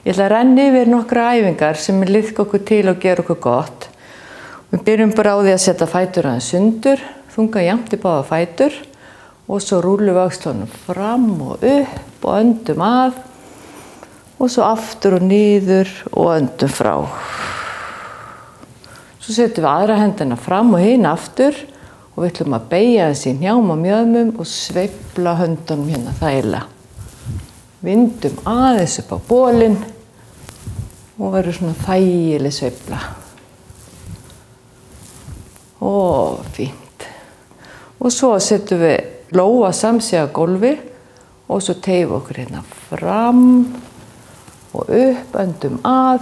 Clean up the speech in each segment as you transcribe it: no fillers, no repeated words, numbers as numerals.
Ég ætla að renna yfir nokkra æfingar sem liðka okkur til og gera okkur gott. Við byrjum bara á því að setja fætur aðeins sundur, þunga jafnt í báða fætur og svo rúllum við öxlunum fram og upp og öndum að og svo aftur og niður og öndum frá. Svo setjum við aðra hendina fram og hinn aftur og við ætlum að beygja þessi hnjám og mjöðmum og sveifla höndunum hérna þægilega. Vindum aðeins upp á bolinn og verður svona þægileg sveifla. Og fínt. Og svo setjum við lófa samsíða gólfi og svo teygum okkur hérna fram og upp, öndum að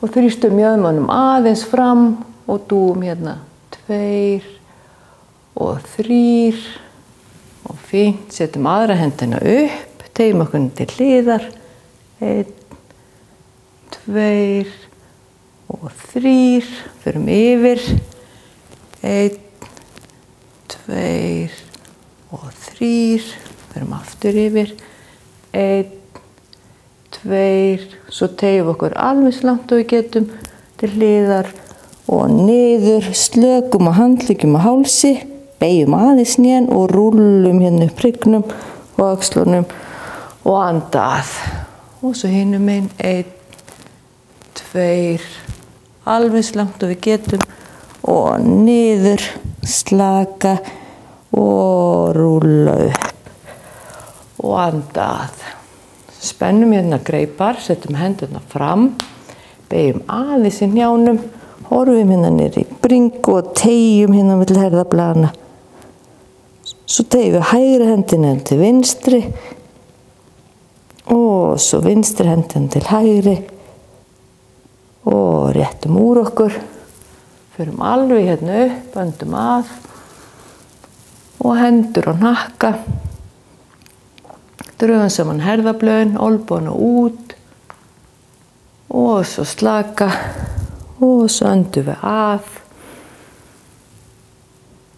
og þrýstum mjöðmunum aðeins fram og dúum hérna 2 og 3 og fínt. Setjum aðra hendina upp, teygum okkur til hliðar 1, 2 og 3, förum yfir 1, 2 og 3, förum aftur yfir 1, 2, svo teygum við okkur alveg langt og við getum til hliðar og niður, slökum á handleggjum og hálsi, beygjum aðeins hnén og rúllum hérna upp hryggnum og öxlunum og anda að. Og svo hinum megin 1, 2, alveg langt og við getum og niður, slaka og rúlla upp og anda að. Spennum hérna greipar, setjum hendurna fram, beygjum aðeins í hnjánum, horfum hérna niður í bringu og teygjum hérna milli herðablaðanna. Svo teygjum við hægri hendina til vinstri og svo vinstri hendina til hægri og réttum úr okkur. Förum alveg hérna upp, öndum að og hendur á hnakka. Drögum saman herðablöðin, olnbogana út og svo slaka og svo öndum við að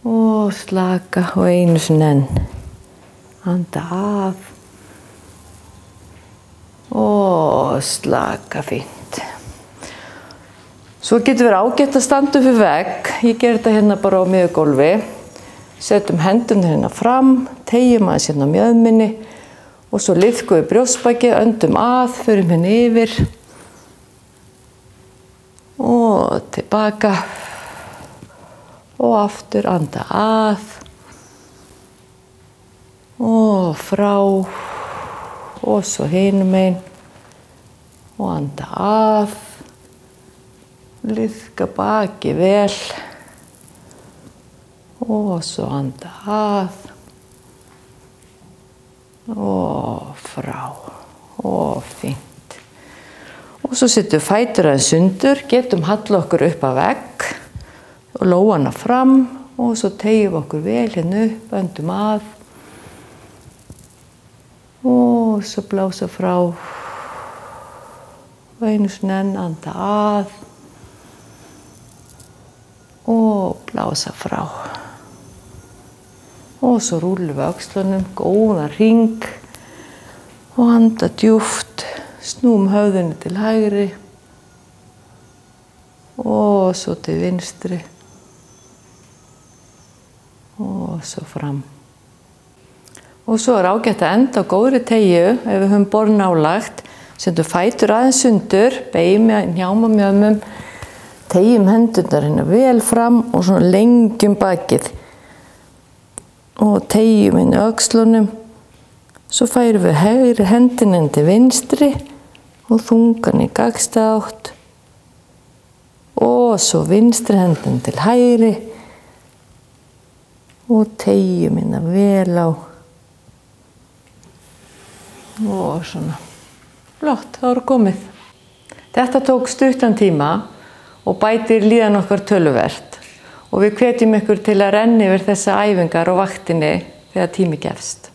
og slaka og einu sinni enn. Anda að og slaka, fínt. Svo getur verið ágætt að standa upp við vegg. Ég ger þetta hérna bara á miðju gólfi. Setjum hendurnar hérna fram, teygjum aðeins hérna á mjöðminni og svo liðkum við brjóstbakið, öndum að, förum hérna yfir og tilbaka og aftur, anda að og frá og svo hinum megin og anda að. Liðka bakið vel og svo anda að og frá og fínt. Og svo setjum við fætur aðeins sundur, getum halla okkur upp að vegg og lófana fram og svo teygjum okkur vel hérna upp, öndum að og svo blása frá og einu sinni enn, anda að og blása frá. Og svo rúllum við öxlunum, góðan hring og anda djúpt, snúum höfðinu til hægri og svo til vinstri og svo fram. Og svo ágætt að enda á góðri teygju ef við höfum borð nálagt, setjum fætur aðeins sundur, beygjum hnjám og mjöðmum, teygjum hendurnar hérna vel fram og svona lengjum bakið og teygjum hérna öxlunum. Svo færum við hægri hendina til vinstri og þungan í gagnstæða átt og svo vinstri hendina til hægri og teygjum hérna vel á og svona. Flott, það var komið. Þetta tók stuttan tíma og bætir líðan okkar töluvert og við hvetjum ykkur til að renna yfir þessa æfingar á vaktinni þegar tími gefst.